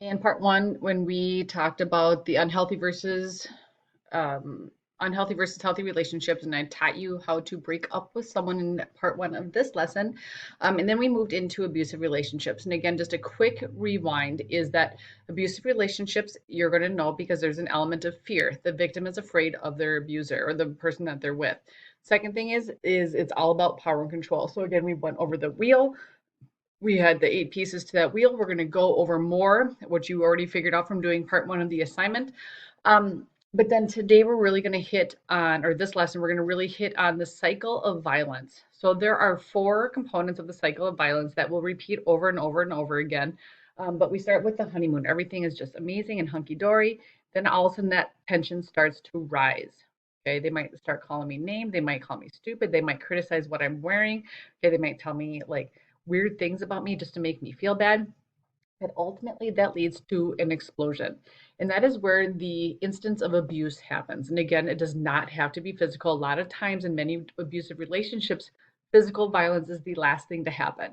In part one, when we talked about the unhealthy versus healthy relationships, and I taught you how to break up with someone in part one of this lesson. And then we moved into abusive relationships. And again, just a quick rewind is that abusive relationships, you're going to know because there's an element of fear. The victim is afraid of their abuser or the person that they're with. Second thing is it's all about power and control. So again, we went over the wheel. We had the 8 pieces to that wheel. We're going to go over more, what you already figured out from doing part one of the assignment. But then today we're really going to hit on, or this lesson, we're going to really hit on the cycle of violence. So there are 4 components of the cycle of violence that will repeat over and over and over again. But we start with the honeymoon. Everything is just amazing and hunky dory. Then all of a sudden that tension starts to rise. Okay, they might start calling me names. They might call me stupid. They might criticize what I'm wearing. Okay, they might tell me like weird things about me just to make me feel bad. But ultimately, that leads to an explosion. And that is where the instance of abuse happens. And again, it does not have to be physical. A lot of times in many abusive relationships, physical violence is the last thing to happen.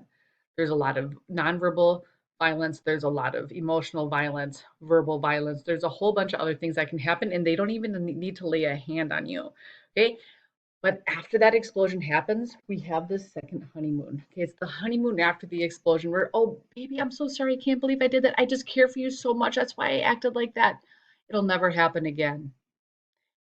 There's a lot of nonverbal violence, there's a lot of emotional violence, verbal violence. There's a whole bunch of other things that can happen, and they don't even need to lay a hand on you. Okay, but after that explosion happens, we have this second honeymoon. Okay, it's the honeymoon after the explosion where, oh, baby, I'm so sorry. I can't believe I did that. I just care for you so much. That's why I acted like that. It'll never happen again.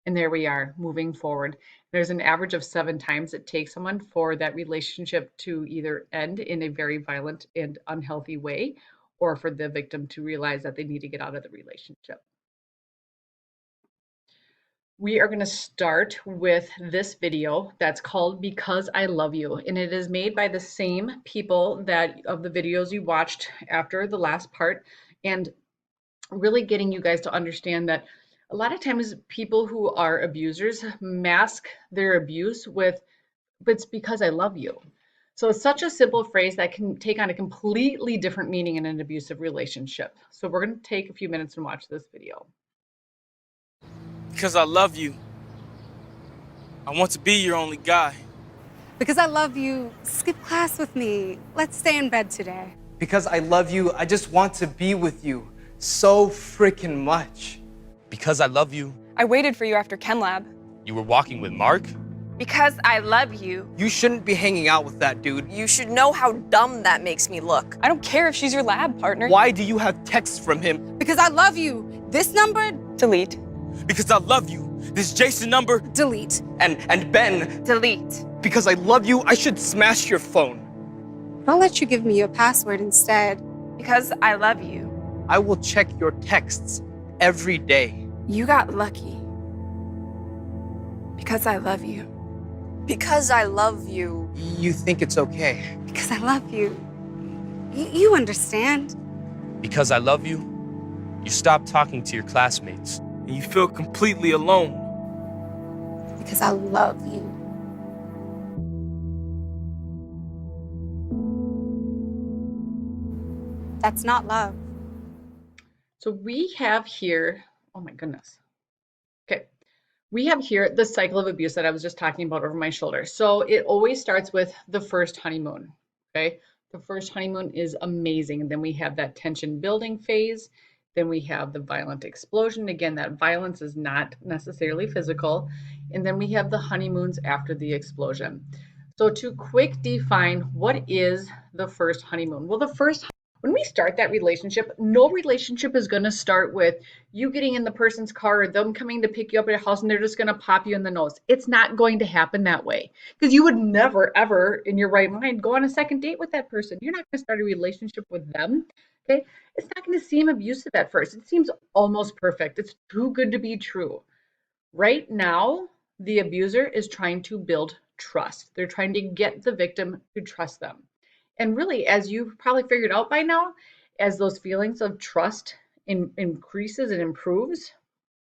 And there we are, moving forward. There's an average of 7 times it takes someone for that relationship to either end in a very violent and unhealthy way, or for the victim to realize that they need to get out of the relationship. We are going to start with this video that's called Because I Love You, and it is made by the same people that of the videos you watched after the last part, and really getting you guys to understand that a lot of times people who are abusers mask their abuse with, but it's because I love you. So it's such a simple phrase that can take on a completely different meaning in an abusive relationship. So we're going to take a few minutes and watch this video. Because I love you. I want to be your only guy. Because I love you, skip class with me. Let's stay in bed today. Because I love you, I just want to be with you so freaking much. Because I love you. I waited for you after Chem Lab. You were walking with Mark? Because I love you. You shouldn't be hanging out with that dude. You should know how dumb that makes me look. I don't care if she's your lab partner. Why do you have texts from him? Because I love you. This number, Delete. Because I love you. This Jason number. delete. And Ben, Delete. because I love you, I should smash your phone. I'll let you give me your password instead. Because I love you. I will check your texts every day. You got lucky. Because I love you. Because I love you. You think it's okay. Because I love you. You understand. Because I love you. You stopped talking to your classmates. And you feel completely alone. Because I love you. That's not love. So we have here, oh my goodness. Okay. We have here the cycle of abuse that I was just talking about over my shoulder. So it always starts with the first honeymoon. Okay. The first honeymoon is amazing. And then we have that tension building phase. Then we have the violent explosion. Again, that violence is not necessarily physical. And then we have the honeymoons after the explosion. So to quick define, what is the first honeymoon? Well, when we start that relationship, no relationship is going to start with you getting in the person's car or them coming to pick you up at your house and they're just going to pop you in the nose. It's not going to happen that way because you would never, ever in your right mind go on a second date with that person. You're not going to start a relationship with them. Okay. It's not going to seem abusive at first. It seems almost perfect. It's too good to be true. Right now, the abuser is trying to build trust. They're trying to get the victim to trust them. And really, as you've probably figured out by now, as those feelings of trust increases and improves,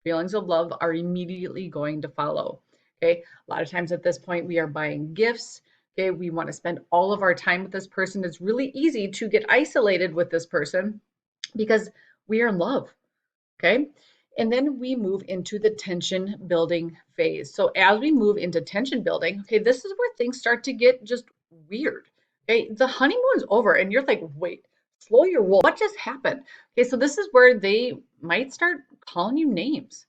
feelings of love are immediately going to follow. Okay. A lot of times at this point, we are buying gifts. Okay. We want to spend all of our time with this person. It's really easy to get isolated with this person because we are in love. Okay. And then we move into the tension building phase. So as we move into tension building, okay, this is where things start to get just weird. Okay, the honeymoon's over and you're like, wait, slow your roll. What just happened? Okay, so this is where they might start calling you names.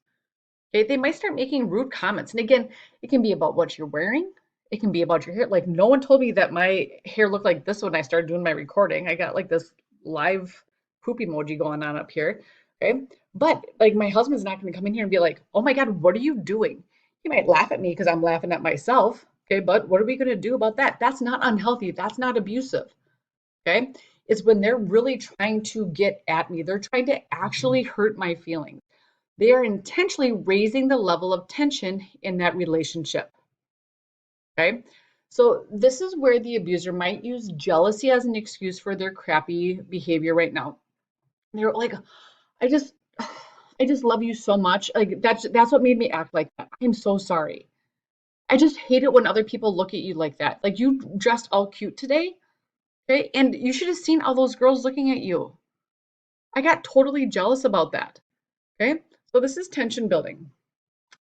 Okay, they might start making rude comments. And again, it can be about what you're wearing. It can be about your hair. Like no one told me that my hair looked like this when I started doing my recording. I got like this live poop emoji going on up here. Okay. But like my husband's not going to come in here and be like, oh my God, what are you doing? He might laugh at me because I'm laughing at myself. Okay. But what are we going to do about that? That's not unhealthy. That's not abusive. Okay. It's when they're really trying to get at me. They're trying to actually hurt my feelings. They are intentionally raising the level of tension in that relationship. Okay. So this is where the abuser might use jealousy as an excuse for their crappy behavior right now. They're like, I just I just love you so much. Like that's what made me act like that. I'm so sorry. I just hate it when other people look at you like that. Like you dressed all cute today, okay? And you should have seen all those girls looking at you. I got totally jealous about that. Okay? So this is tension building.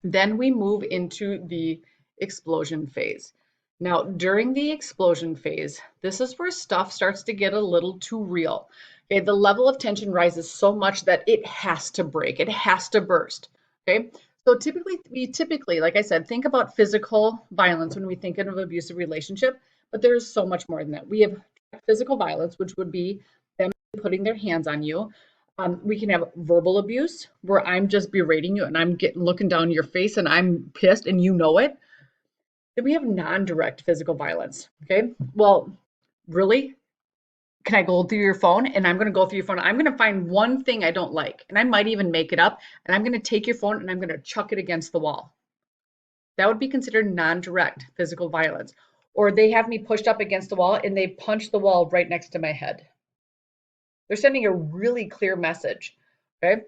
Then we move into the explosion phase. Now, during the explosion phase, this is where stuff starts to get a little too real. Okay, the level of tension rises so much that it has to break, it has to burst. Okay, so typically, like I said, think about physical violence when we think of an abusive relationship, but there's so much more than that. We have physical violence, which would be them putting their hands on you. We can have verbal abuse where I'm just berating you and I'm looking down your face and I'm pissed and you know it. Then we have non-direct physical violence. Okay. Well, really? Can I go through your phone? And I'm going to go through your phone. I'm going to find one thing I don't like, and I might even make it up. And I'm going to take your phone and I'm going to chuck it against the wall. That would be considered non-direct physical violence. Or they have me pushed up against the wall and they punch the wall right next to my head. They're sending a really clear message. Okay.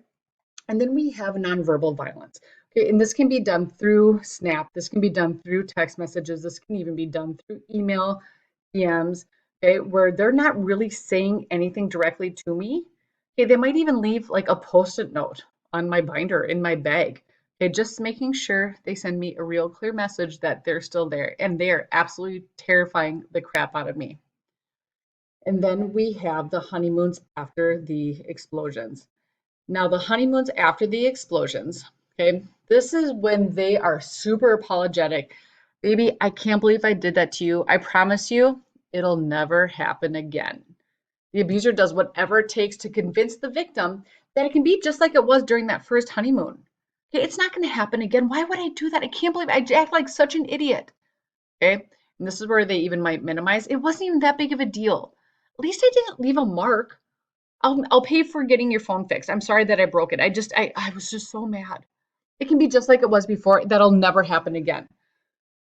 And then we have nonverbal violence. Okay, and this can be done through Snap. This can be done through text messages. This can even be done through email, DMs, okay, where they're not really saying anything directly to me. Okay, they might even leave like a post-it note on my binder in my bag. Okay, just making sure they send me a real clear message that they're still there, and they are absolutely terrifying the crap out of me. And then we have the honeymoons after the explosions. Now, the honeymoons after the explosions, okay, this is when they are super apologetic. Baby, I can't believe I did that to you. I promise you, it'll never happen again. The abuser does whatever it takes to convince the victim that it can be just like it was during that first honeymoon. Okay, it's not going to happen again. Why would I do that? I can't believe I act like such an idiot. Okay, and this is where they even might minimize. It wasn't even that big of a deal. At least I didn't leave a mark. I'll pay for getting your phone fixed. I'm sorry that I broke it. I was just so mad. It can be just like it was before. That'll never happen again.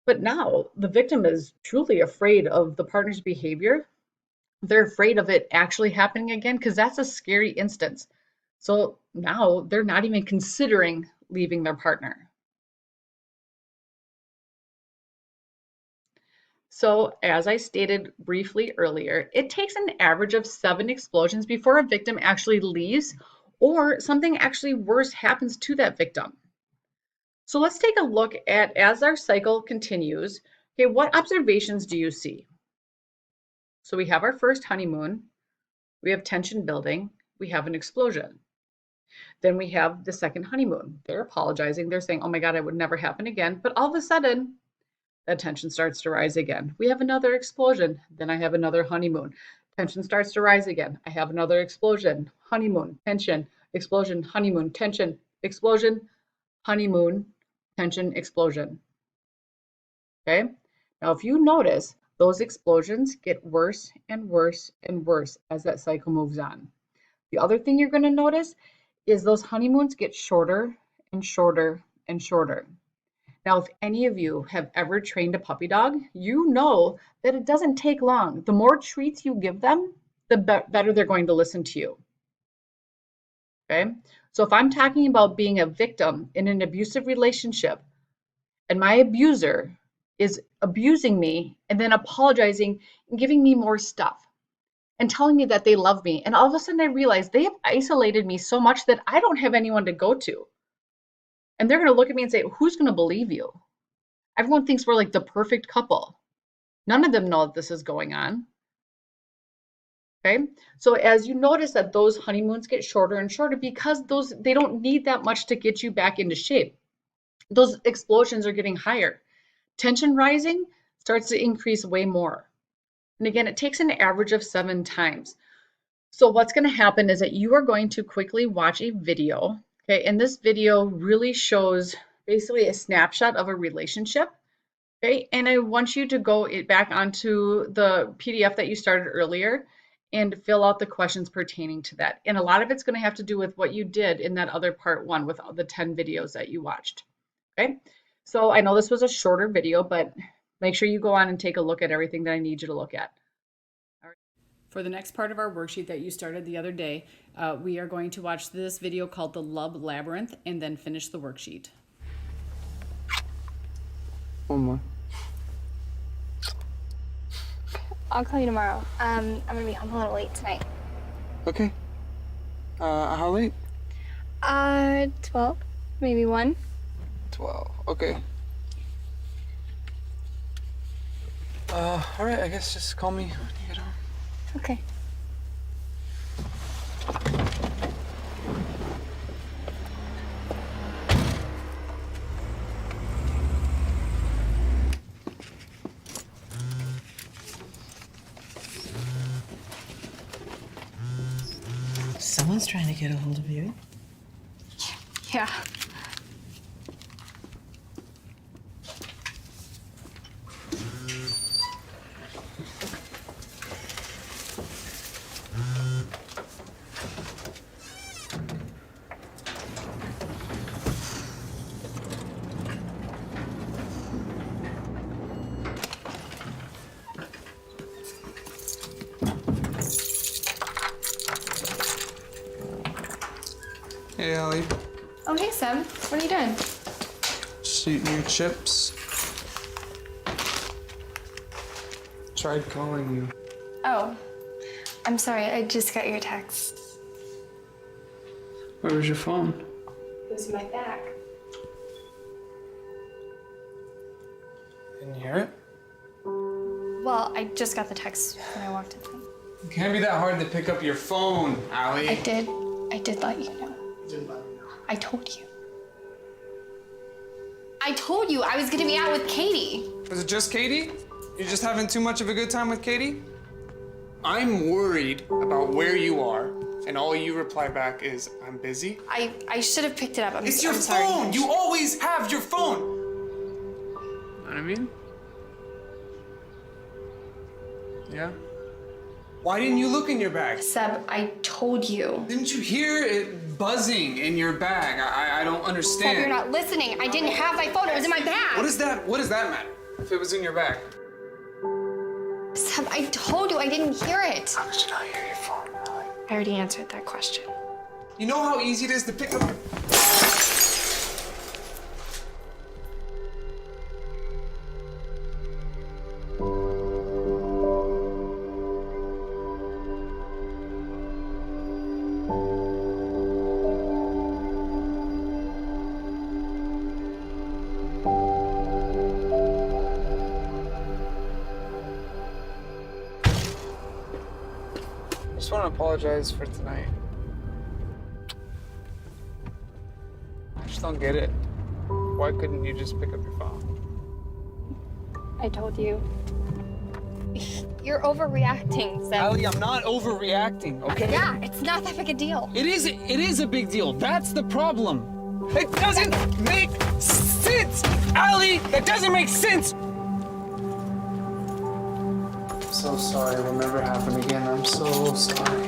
But now the victim is truly afraid of the partner's behavior. They're afraid of it actually happening again because that's a scary instance. So now they're not even considering leaving their partner. So, as I stated briefly earlier, it takes an average of 7 explosions before a victim actually leaves or something actually worse happens to that victim. So, let's take a look at as our cycle continues. Okay, what observations do you see? So, we have our first honeymoon, we have tension building, we have an explosion. Then we have the second honeymoon. They're apologizing, they're saying, oh my God, it would never happen again. But all of a sudden, that tension starts to rise again. We have another explosion. Then I have another honeymoon. Tension starts to rise again. I have another explosion. Honeymoon, tension, explosion, honeymoon, tension, explosion, honeymoon, tension, explosion. Okay? Now, if you notice, those explosions get worse and worse and worse as that cycle moves on. The other thing you're going to notice is those honeymoons get shorter and shorter and shorter. Now, if any of you have ever trained a puppy dog, you know that it doesn't take long. The more treats you give them, the better they're going to listen to you. Okay? So if I'm talking about being a victim in an abusive relationship and my abuser is abusing me and then apologizing and giving me more stuff and telling me that they love me, and all of a sudden I realize they have isolated me so much that I don't have anyone to go to. And they're going to look at me and say, who's going to believe you? Everyone thinks we're like the perfect couple. None of them know that this is going on. Okay, so as you notice that those honeymoons get shorter and shorter because they don't need that much to get you back into shape. Those explosions are getting higher. Tension rising starts to increase way more. And again, it takes an average of 7 times. So what's going to happen is that you are going to quickly watch a video. Okay, and this video really shows basically a snapshot of a relationship. Okay, and I want you to go back onto the PDF that you started earlier and fill out the questions pertaining to that. And a lot of it's going to have to do with what you did in that other part 1 with all the 10 videos that you watched. Okay, so I know this was a shorter video, but make sure you go on and take a look at everything that I need you to look at. All right. For the next part of our worksheet that you started the other day, we are going to watch this video called the Love Labyrinth and then finish the worksheet. One more. I'll call you tomorrow. I'm gonna be home a little late tonight. Okay. How late? 12, maybe 1. 12. Okay. All right. I guess just call me when you get home. Okay. Someone's trying to get a hold of you. Yeah. Hey, Allie. Oh, hey, Seb. What are you doing? Just eating your chips. Tried calling you. Oh, I'm sorry. I just got your text. Where was your phone? It was in my bag. Didn't you hear it? Well, I just got the text when I walked in. It can't be that hard to pick up your phone, Allie. I did let you know. I told you. I told you I was gonna be out with Katie. Was it just Katie? You're just having too much of a good time with Katie? I'm worried about where you are, and all you reply back is, I'm busy. I should have picked it up. It's your I'm sorry. phone! You always have your phone! Know what I mean? Yeah? Why didn't you look in your bag? Seb, I told you. Didn't you hear it buzzing in your bag? I don't understand. Seb, you're not listening. I didn't have my phone. It was in my bag. What does that matter? If it was in your bag? Seb, I told you I didn't hear it. How did you not hear your phone, Allie? I already answered that question. You know how easy it is to pick up... I just want to apologize for tonight. I just don't get it. Why couldn't you just pick up your phone? I told you. You're overreacting, Seb. Allie, I'm not overreacting, okay? Yeah, it's not that big a deal. It is a big deal. That's the problem. It doesn't make sense! Allie, that doesn't make sense! I'm so sorry. It will never happen again. I'm so sorry.